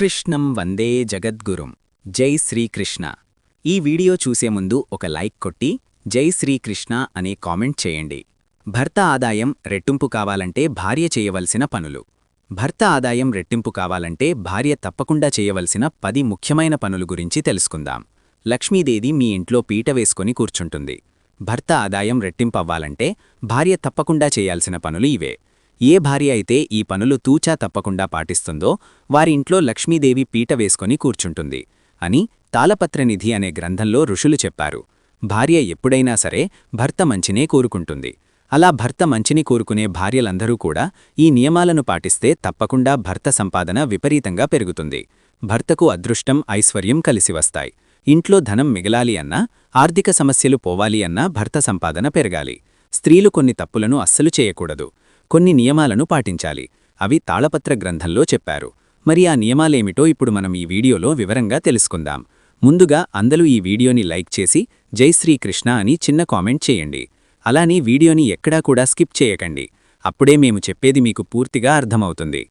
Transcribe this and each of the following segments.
శ్రీకృష్ణం వందే జగద్గురుం. జై శ్రీకృష్ణ. ఈ వీడియో చూసే ముందు ఒక లైక్ కొట్టి జై శ్రీకృష్ణ అనే కామెంట్ చేయండి. భర్త ఆదాయం రెట్టింపు కావాలంటే భార్య చేయవలసిన పనులు. భర్త ఆదాయం రెట్టింపు కావాలంటే భార్య తప్పకుండా చేయవలసిన 10 ముఖ్యమైన పనులు గురించి తెలుసుకుందాం. లక్ష్మీదేవి మీ ఇంట్లో పీట వేసుకొని కూర్చుంటుంది. భర్త ఆదాయం రెట్టింపవ్వాలంటే భార్య తప్పకుండా చేయాల్సిన పనులు ఇవే. ఏ భార్య అయితే ఈ పనులు తూచా తప్పకుండా పాటిస్తుందో వారి ఇంట్లో లక్ష్మీదేవి పీట వేసుకొని కూర్చుంటుంది అని తాళపత్రనిధి అనే గ్రంథంలో ఋషులు చెప్పారు. భార్య ఎప్పుడైనా సరే భర్త మంచినే కోరుకుంటుంది. అలా భర్త మంచిని కోరుకునే భార్యలందరూ కూడా ఈ నియమాలను పాటిస్తే తప్పకుండా భర్త సంపాదన విపరీతంగా పెరుగుతుంది. భర్తకు అదృష్టం, ఐశ్వర్యం కలిసి వస్తాయి. ఇంట్లో ధనం మిగలాలి అన్నా, ఆర్థిక సమస్యలు పోవాలి అన్నా భర్త సంపాదన పెరగాలి. స్త్రీలు కొన్ని తప్పులను అస్సలు చేయకూడదు. కొన్ని నియమాలను పాటించాలి. అవి తాళపత్ర గ్రంథంలో చెప్పారు. మరి ఆ నియమాలేమిటో ఇప్పుడు మనం ఈ వీడియోలో వివరంగా తెలుసుకుందాం. ముందుగా అందరూ ఈ వీడియోని లైక్ చేసి జై శ్రీకృష్ణ అని చిన్న కామెంట్ చేయండి. అలానే వీడియోని ఎక్కడా కూడా స్కిప్ చేయకండి. అప్పుడే మేము చెప్పేది మీకు పూర్తిగా అర్థమవుతుంది.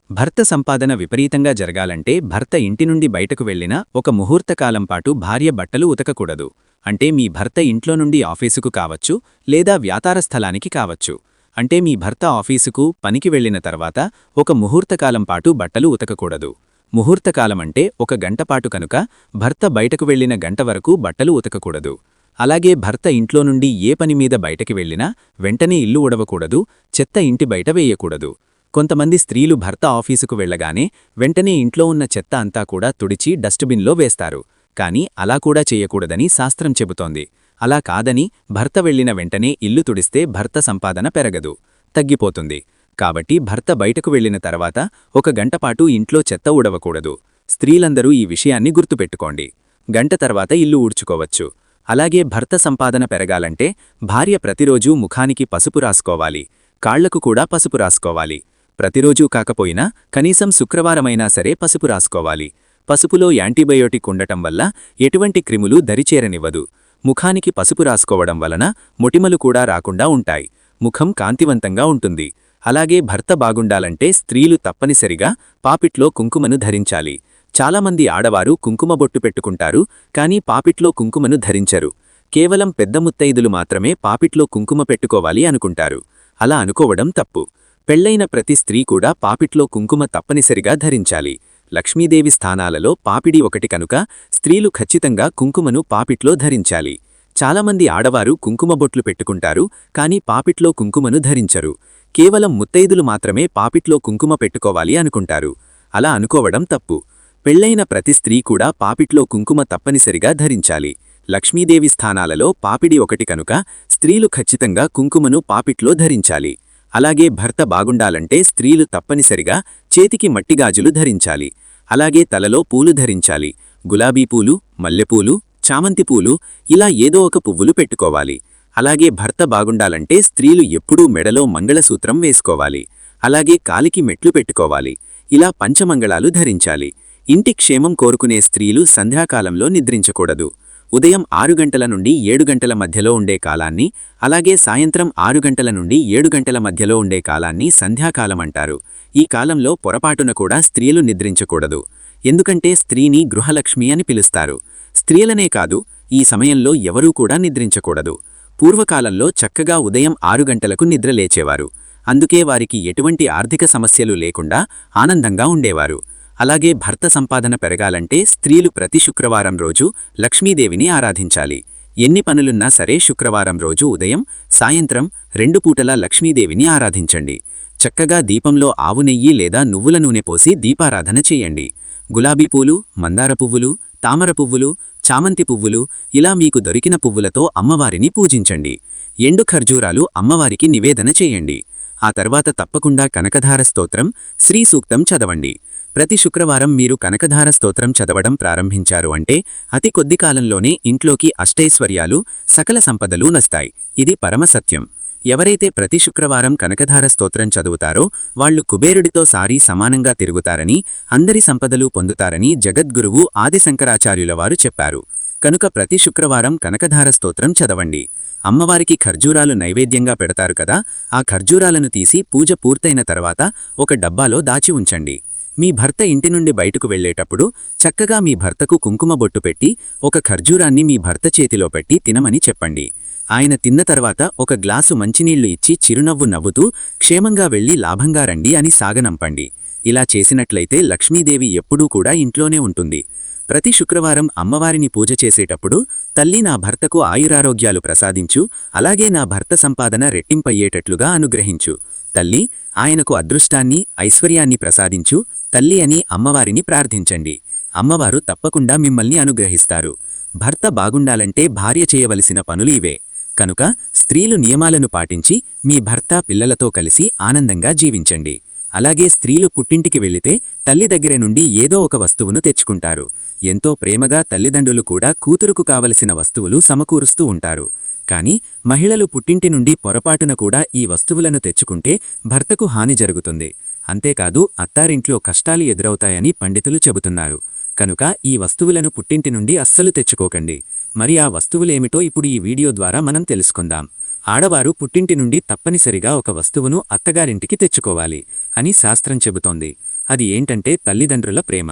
భర్త సంపాదన విపరీతంగా జరగాలంటే భర్త ఇంటి నుండి బయటకు వెళ్లిన ఒక ముహూర్తకాలం పాటు భార్య బట్టలు ఉతకకూడదు. అంటే మీ భర్త ఇంట్లో నుండి ఆఫీసుకు కావచ్చు, లేదా వ్యాపార స్థలానికి కావచ్చు. అంటే మీ భర్త ఆఫీసుకు, పనికి వెళ్లిన తర్వాత ఒక ముహూర్తకాలం పాటు బట్టలు ఉతకకూడదు. ముహూర్తకాలమంటే 1 గంటపాటు కనుక భర్త బయటకు వెళ్లిన గంట వరకు బట్టలు ఉతకకూడదు. అలాగే భర్త ఇంట్లో నుండి ఏ పనిమీద బయటకి వెళ్లినా వెంటనే ఇల్లు ఉడవకూడదు, చెత్త ఇంటి బయట వేయకూడదు. కొంతమంది స్త్రీలు భర్త ఆఫీసుకు వెళ్లగానే వెంటనే ఇంట్లో ఉన్న చెత్త అంతా కూడా తుడిచి డస్ట్బిన్లో వేస్తారు. కానీ అలా కూడా చేయకూడదని శాస్త్రం చెబుతోంది. అలా కాదని భర్త వెళ్లిన వెంటనే ఇల్లు తుడిస్తే భర్త సంపాదన పెరగదు, తగ్గిపోతుంది. కాబట్టి భర్త బయటకు వెళ్లిన తర్వాత 1 గంటపాటు ఇంట్లో చెత్త ఊడవకూడదు. స్త్రీలందరూ ఈ విషయాన్ని గుర్తుపెట్టుకోండి. గంట తర్వాత ఇల్లు ఊడ్చుకోవచ్చు. అలాగే భర్త సంపాదన పెరగాలంటే భార్య ప్రతిరోజూ ముఖానికి పసుపు రాసుకోవాలి, కాళ్లకు కూడా పసుపు రాసుకోవాలి. ప్రతిరోజూ కాకపోయినా కనీసం శుక్రవారమైనా సరే పసుపు రాసుకోవాలి. పసుపులో యాంటీబయోటిక్ ఉండటం వల్ల ఎటువంటి క్రిములు దరిచేరనివ్వదు. ముఖానికి పసుపు రాసుకోవడం వలన మొటిమలు కూడా రాకుండా ఉంటాయి. ముఖం కాంతివంతంగా ఉంటుంది. అలాగే భర్త బాగుండాలంటే స్త్రీలు తప్పనిసరిగా పాపిట్లో కుంకుమను ధరించాలి. చాలామంది ఆడవారు కుంకుమ బొట్టు పెట్టుకుంటారు, కానీ పాపిట్లో కుంకుమను ధరించరు. కేవలం పెద్ద ముత్తైదులు మాత్రమే పాపిట్లో కుంకుమ పెట్టుకోవాలి అనుకుంటారు. అలా అనుకోవడం తప్పు. పెళ్లైన ప్రతి స్త్రీ కూడా పాపిట్లో కుంకుమ తప్పనిసరిగా ధరించాలి. లక్ష్మీదేవి స్థానాలలో పాపిడి ఒకటి కనుక స్త్రీలు ఖచ్చితంగా కుంకుమను పాపిట్లో ధరించాలి. చాలామంది ఆడవారు కుంకుమ బొట్లు పెట్టుకుంటారు, కానీ పాపిట్లో కుంకుమను ధరించరు. కేవలం ముత్తైదులు మాత్రమే పాపిట్లో కుంకుమ పెట్టుకోవాలి అనుకుంటారు. అలా అనుకోవడం తప్పు. పెళ్లైన ప్రతి స్త్రీ కూడా పాపిట్లో కుంకుమ తప్పనిసరిగా ధరించాలి. లక్ష్మీదేవి స్థానాలలో పాపిడి ఒకటి కనుక స్త్రీలు ఖచ్చితంగా కుంకుమను పాపిట్లో ధరించాలి. అలాగే భర్త బాగుండాలంటే స్త్రీలు తప్పనిసరిగా చేతికి మట్టిగాజులు ధరించాలి. అలాగే తలలో పూలు ధరించాలి. గులాబీ పూలు, మల్లెపూలు, చామంతి పూలు, ఇలా ఏదో ఒక పువ్వులు పెట్టుకోవాలి. అలాగే భర్త బాగుండాలంటే స్త్రీలు ఎప్పుడూ మెడలో మంగళసూత్రం వేసుకోవాలి. అలాగే కాలికి మెట్లు పెట్టుకోవాలి. ఇలా పంచమంగళాలు ధరించాలి. ఇంటి క్షేమం కోరుకునే స్త్రీలు సంధ్యాకాలంలో నిద్రించకూడదు. ఉదయం 6 గంటల నుండి 7 గంటల మధ్యలో ఉండే కాలాన్ని, అలాగే సాయంత్రం 6 గంటల నుండి 7 గంటల మధ్యలో ఉండే కాలాన్ని సంధ్యాకాలమంటారు. ఈ కాలంలో పొరపాటున కూడా స్త్రీలు నిద్రించకూడదు. ఎందుకంటే స్త్రీని గృహలక్ష్మి అని పిలుస్తారు. స్త్రీలనే కాదు, ఈ సమయంలో ఎవరూ కూడా నిద్రించకూడదు. పూర్వకాలంలో చక్కగా ఉదయం 6 గంటలకు నిద్ర లేచేవారు. అందుకే వారికి ఎటువంటి ఆర్థిక సమస్యలు లేకుండా ఆనందంగా ఉండేవారు. అలాగే భర్త సంపాదన పెరగాలంటే స్త్రీలు ప్రతి శుక్రవారం రోజు లక్ష్మీదేవిని ఆరాధించాలి. ఎన్ని పనులున్నా సరే శుక్రవారం రోజు ఉదయం, సాయంత్రం 2 పూటలా లక్ష్మీదేవిని ఆరాధించండి. చక్కగా దీపంలో ఆవు నెయ్యి లేదా నువ్వుల నూనె పోసి దీపారాధన చేయండి. గులాబీ పూలు, మందార పువ్వులు, తామర పువ్వులు, చామంతి పువ్వులు, ఇలా మీకు దొరికిన పువ్వులతో అమ్మవారిని పూజించండి. ఎండు ఖర్జూరాలు అమ్మవారికి నివేదన చేయండి. ఆ తర్వాత తప్పకుండా కనకధార స్తోత్రం, శ్రీ సూక్తం చదవండి. ప్రతి శుక్రవారం మీరు కనకధార స్తోత్రం చదవడం ప్రారంభించారు అంటే అతి కొద్ది కాలంలోనే ఇంట్లోకి అష్టైశ్వర్యాలు, సకల సంపదలు నస్తాయి. ఇది పరమసత్యం. ఎవరైతే ప్రతి శుక్రవారం కనకధార స్తోత్రం చదువుతారో వాళ్లు కుబేరుడితో సారి సమానంగా తిరుగుతారని, అందరి సంపదలు పొందుతారని జగద్గురువు ఆదిశంకరాచార్యుల వారు చెప్పారు. కనుక ప్రతి శుక్రవారం కనకధార స్తోత్రం చదవండి. అమ్మవారికి ఖర్జూరాలు నైవేద్యంగా పెడతారు కదా, ఆ ఖర్జూరాలను తీసి పూజ పూర్తయిన తర్వాత ఒక డబ్బాలో దాచి ఉంచండి. మీ భర్త ఇంటి నుండి బయటకు వెళ్లేటప్పుడు చక్కగా మీ భర్తకు కుంకుమ బొట్టు పెట్టి ఒక ఖర్జూరాన్ని మీ భర్త చేతిలో పెట్టి తినమని చెప్పండి. ఆయన తిన్న తర్వాత ఒక గ్లాసు మంచినీళ్లు ఇచ్చి చిరునవ్వు నవ్వుతూ క్షేమంగా వెళ్లి లాభంగా రండి అని సాగనంపండి. ఇలా చేసినట్లయితే లక్ష్మీదేవి ఎప్పుడూ కూడా ఇంట్లోనే ఉంటుంది. ప్రతి శుక్రవారం అమ్మవారిని పూజ చేసేటప్పుడు తల్లి నా భర్తకు ఆయురారోగ్యాలు ప్రసాదించు, అలాగే నా భర్త సంపాదన రెట్టింపయ్యేటట్లుగా అనుగ్రహించు, తల్లి ఆయనకు అదృష్టాన్ని ఐశ్వర్యాన్ని ప్రసాదించు తల్లి అని అమ్మవారిని ప్రార్థించండి. అమ్మవారు తప్పకుండా మిమ్మల్ని అనుగ్రహిస్తారు. భర్త బాగుండాలంటే భార్య చేయవలసిన పనులు ఇవే. కనుక స్త్రీలు నియమాలను పాటించి మీ భర్త పిల్లలతో కలిసి ఆనందంగా జీవించండి. అలాగే స్త్రీలు పుట్టింటికి వెళితే తల్లి దగ్గర నుండి ఏదో ఒక వస్తువును తెచ్చుకుంటారు. ఎంతో ప్రేమగా తల్లిదండ్రులు కూడా కూతురుకు కావలసిన వస్తువులు సమకూరుస్తూ ఉంటారు. కాని మహిళలు పుట్టింటి నుండి పొరపాటున కూడా ఈ వస్తువులను తెచ్చుకుంటే భర్తకు హాని జరుగుతుంది. అంతేకాదు అత్తారింట్లో కష్టాలు ఎదురవుతాయని పండితులు చెబుతున్నారు. కనుక ఈ వస్తువులను పుట్టింటి నుండి అస్సలు తెచ్చుకోకండి. మరి ఆ వస్తువులేమిటో ఇప్పుడు ఈ వీడియో ద్వారా మనం తెలుసుకుందాం. ఆడవారు పుట్టింటి నుండి తప్పనిసరిగా ఒక వస్తువును అత్తగారింటికి తెచ్చుకోవాలి అని శాస్త్రం చెబుతోంది. అది ఏంటంటే తల్లిదండ్రుల ప్రేమ.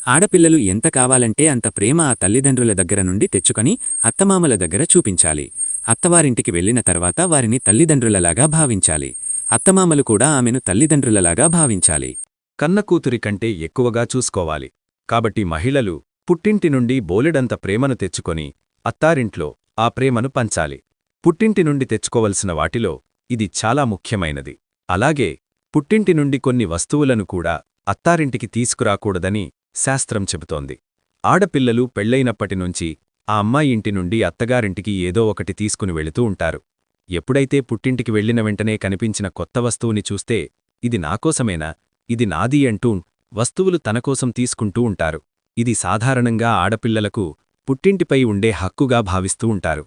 ఆడపిల్లలు ఎంత కావాలంటే అంత ప్రేమ ఆ తల్లిదండ్రుల దగ్గర నుండి తెచ్చుకొని అత్తమామల దగ్గర చూపించాలి. అత్తవారింటికి వెళ్లిన తర్వాత వారిని తల్లిదండ్రులలాగా భావించాలి. అత్తమామలు కూడా ఆమెను తల్లిదండ్రులలాగా భావించాలి. కన్నకూతురి కంటే ఎక్కువగా చూసుకోవాలి. కాబట్టి మహిళలు పుట్టింటి నుండి బోలెడంత ప్రేమను తెచ్చుకొని అత్తారింట్లో ఆ ప్రేమను పంచాలి. పుట్టింటి నుండి తెచ్చుకోవలసిన వాటిలో ఇది చాలా ముఖ్యమైనది. అలాగే పుట్టింటి నుండి కొన్ని వస్తువులను కూడా అత్తారింటికి తీసుకురాకూడదని శాస్త్రం చెబుతోంది. ఆడపిల్లలు పెళ్లైనప్పటినుంచి ఆ అమ్మాయి ఇంటి నుండి అత్తగారింటికి ఏదో ఒకటి తీసుకుని వెళుతూ ఉంటారు. ఎప్పుడైతే పుట్టింటికి వెళ్లిన వెంటనే కనిపించిన కొత్త వస్తువుని చూస్తే ఇది నాకోసమేనా, ఇది నాది అంటూ వస్తువులు తనకోసం తీసుకుంటూ ఉంటారు. ఇది సాధారణంగా ఆడపిల్లలకు పుట్టింటిపై ఉండే హక్కుగా భావిస్తూ ఉంటారు.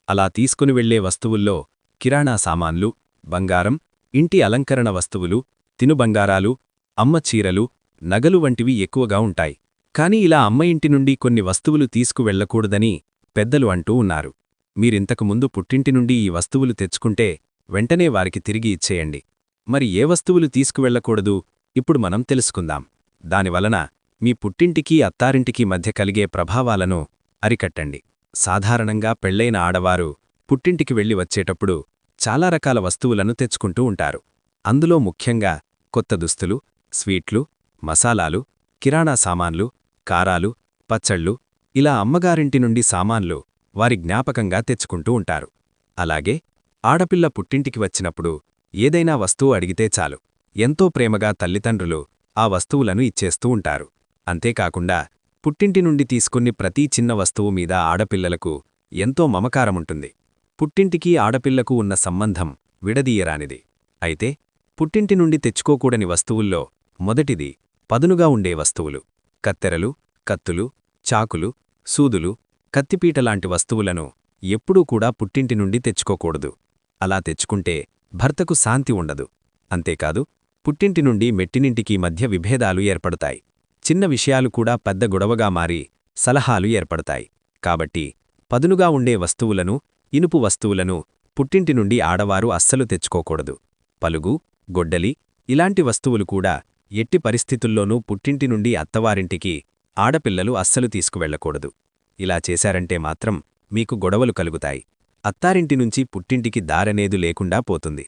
అలా తీసుకుని వెళ్లే వస్తువుల్లో కిరాణా సామాన్లు, బంగారం, ఇంటి అలంకరణ వస్తువులు, తినుబంగారాలు, అమ్మ చీరలు, నగలు వంటివి ఎక్కువగా ఉంటాయి. కాని ఇలా అమ్మ ఇంటి నుండి కొన్ని వస్తువులు తీసుకువెళ్లకూడదని పెద్దలు అంటూ ఉన్నారు. మీరింతకు ముందు పుట్టింటి నుండి ఈ వస్తువులు తెచ్చుకుంటే వెంటనే వారికి తిరిగి ఇచ్చేయండి. మరి ఏ వస్తువులు తీసుకువెళ్లకూడదు ఇప్పుడు మనం తెలుసుకుందాం. దానివలన మీ పుట్టింటికి అత్తారింటికి మధ్య కలిగే ప్రభావాలను అరికట్టండి. సాధారణంగా పెళ్లైన ఆడవారు పుట్టింటికి వెళ్లి వచ్చేటప్పుడు చాలా రకాల వస్తువులను తెచ్చుకుంటూ ఉంటారు. అందులో ముఖ్యంగా కొత్త దుస్తులు, స్వీట్లు, మసాలాలు, కిరాణా సామాన్లు, కారాలు, పచ్చళ్ళు, ఇలా అమ్మగారింటి నుండి సామాన్లు వారి జ్ఞాపకంగా తెచ్చుకుంటూ ఉంటారు. అలాగే ఆడపిల్ల పుట్టింటికి వచ్చినప్పుడు ఏదైనా వస్తువు అడిగితే చాలు ఎంతో ప్రేమగా తల్లిదండ్రులు ఆ వస్తువులను ఇచ్చేస్తూ ఉంటారు. అంతేకాకుండా పుట్టింటి నుండి తీసుకుని ప్రతీ చిన్న వస్తువు మీద ఆడపిల్లలకు ఎంతో మమకారముంటుంది. పుట్టింటికి ఆడపిల్లకు ఉన్న సంబంధం విడదీయరానిది. అయితే పుట్టింటి నుండి తెచ్చుకోకూడని వస్తువుల్లో మొదటిది పదునుగా ఉండే వస్తువులు. కత్తెరలు, కత్తులు, చాకులు, సూదులు, కత్తిపీటలాంటి వస్తువులను ఎప్పుడూ కూడా పుట్టింటి నుండి తెచ్చుకోకూడదు. అలా తెచ్చుకుంటే భర్తకు శాంతి ఉండదు. అంతేకాదు పుట్టింటి నుండి మెట్టినింటికి మధ్య విభేదాలు ఏర్పడతాయి. చిన్న విషయాలు కూడా పెద్ద గొడవగా మారి సలహాలు ఏర్పడతాయి. కాబట్టి పదునుగా ఉండే వస్తువులను, ఇనుపు వస్తువులను పుట్టింటి నుండి ఆడవారు అస్సలు తెచ్చుకోకూడదు. పలుగు, గొడ్డలి ఇలాంటి వస్తువులు కూడా ఎట్టి పరిస్థితుల్లోనూ పుట్టింటి నుండి అత్తవారింటికి ఆడపిల్లలు అస్సలు తీసుకువెళ్లకూడదు. ఇలా చేశారంటే మాత్రం మీకు గొడవలు కలుగుతాయి. అత్తారింటి నుంచి పుట్టింటికి దారనేదు లేకుండా పోతుంది.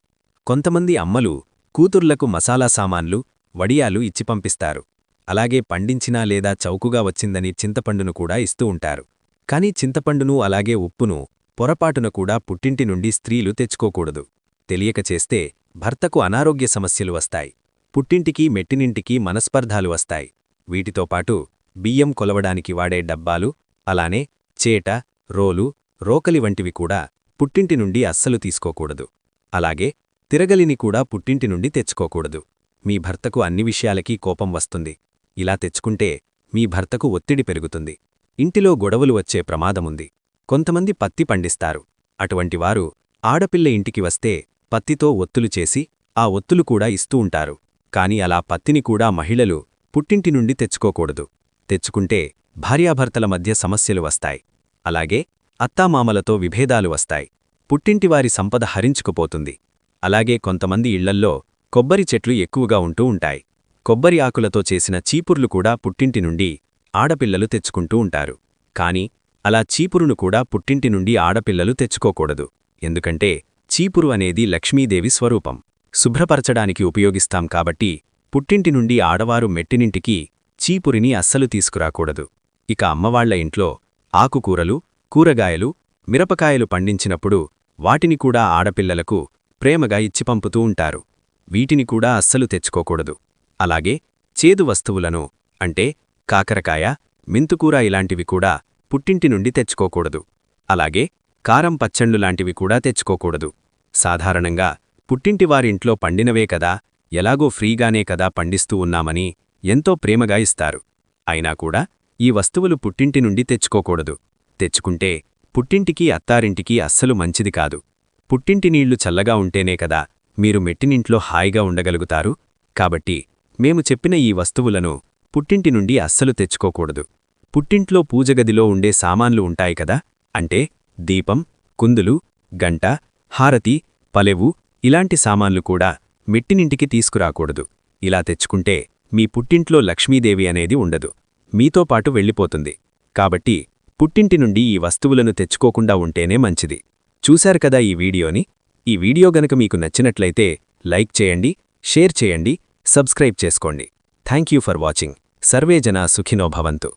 కొంతమంది అమ్మలు కూతుర్లకు మసాలా సామాన్లు, వడియాలు ఇచ్చి పంపిస్తారు. అలాగే పండించినా లేదా చౌకుగా వచ్చిందని చింతపండును కూడా ఇస్తూ ఉంటారు. కాని చింతపండును అలాగే ఉప్పును పొరపాటున కూడా పుట్టింటి నుండి స్త్రీలు తెచ్చుకోకూడదు. తెలియక చేస్తే భర్తకు అనారోగ్య సమస్యలు వస్తాయి. పుట్టింటికి మెట్టినింటికి మనస్పర్ధాలు వస్తాయి. వీటితో పాటు బియ్యం కొలవడానికి వాడే డబ్బాలు, అలానే చేట, రోలు, రోకలి వంటివి కూడా పుట్టింటి నుండి అస్సలు తీసుకోకూడదు. అలాగే తిరగలిని కూడా పుట్టింటి నుండి తెచ్చుకోకూడదు. మీ భర్తకు అన్ని విషయాలకీ కోపం వస్తుంది. ఇలా తెచ్చుకుంటే మీ భర్తకు ఒత్తిడి పెరుగుతుంది. ఇంటిలో గొడవలు వచ్చే ప్రమాదముంది. కొంతమంది పత్తి పండిస్తారు. అటువంటివారు ఆడపిల్ల ఇంటికి వస్తే పత్తితో ఒత్తులు చేసి ఆ ఒత్తులు కూడా ఇస్తూ ఉంటారు. కాని అలా పత్తిని కూడా మహిళలు పుట్టింటి నుండి తెచ్చుకోకూడదు. తెచ్చుకుంటే భార్యాభర్తల మధ్య సమస్యలు వస్తాయి. అలాగే అత్తామామలతో విభేదాలు వస్తాయి. పుట్టింటివారి సంపద హరించుకుపోతుంది. అలాగే కొంతమంది ఇళ్లల్లో కొబ్బరి చెట్లు ఎక్కువగా ఉంటూ ఉంటాయి. కొబ్బరి ఆకులతో చేసిన చీపుర్లు కూడా పుట్టింటి నుండి ఆడపిల్లలు తెచ్చుకుంటూ ఉంటారు. కాని అలా చీపురును కూడా పుట్టింటి నుండి ఆడపిల్లలు తెచ్చుకోకూడదు. ఎందుకంటే చీపురు అనేది లక్ష్మీదేవి స్వరూపం. శుభ్రపరచడానికి ఉపయోగిస్తాం కాబట్టి పుట్టింటి నుండి ఆడవారు మెట్టినింటికి చీపురిని అస్సలు తీసుకురాకూడదు. ఇక అమ్మవాళ్ల ఇంట్లో ఆకుకూరలు, కూరగాయలు, మిరపకాయలు పండించినప్పుడు వాటిని కూడా ఆడపిల్లలకు ప్రేమగా ఇచ్చి పంపుతూ ఉంటారు. వీటిని కూడా అస్సలు తెచ్చుకోకూడదు. అలాగే చేదు వస్తువులను అంటే కాకరకాయ, మెంతుకూర ఇలాంటివి కూడా పుట్టింటి నుండి తెచ్చుకోకూడదు. అలాగే కారం పచ్చళ్ళు లాంటివి కూడా తెచ్చుకోకూడదు. సాధారణంగా పుట్టింటివారింట్లో పండినవే కదా, ఎలాగో ఫ్రీగానే కదా పండిస్తూ ఉన్నామని ఎంతో ప్రేమగా ఇస్తారు. అయినా కూడా ఈ వస్తువులు పుట్టింటి నుండి తెచ్చుకోకూడదు. తెచ్చుకుంటే పుట్టింటికి అత్తారింటికి అస్సలు మంచిది కాదు. పుట్టింటి నీళ్లు చల్లగా ఉంటేనే కదా మీరు మెట్టినింట్లో హాయిగా ఉండగలుగుతారు. కాబట్టి మేము చెప్పిన ఈ వస్తువులను పుట్టింటి నుండి అస్సలు తెచ్చుకోకూడదు. పుట్టింట్లో పూజగదిలో ఉండే సామాన్లు ఉంటాయి కదా, అంటే దీపం, కుందులు, గంట, హారతి, పలెవు ఇలాంటి సామాన్లు కూడా మెట్టినింటికి తీసుకురాకూడదు. ఇలా తెచ్చుకుంటే మీ పుట్టింట్లో లక్ష్మీదేవి అనేది ఉండదు, మీతో పాటు వెళ్ళిపోతుంది. కాబట్టి పుట్టింటి నుండి ఈ వస్తువులను తెచ్చుకోకుండా ఉంటేనే మంచిది. చూశారు కదా ఈ వీడియోని. ఈ వీడియో గనక మీకు నచ్చినట్లయితే లైక్ చేయండి, షేర్ చేయండి, సబ్స్క్రైబ్ చేసుకోండి. Thank you for watching. Survey జనా సుఖినో భవంతు.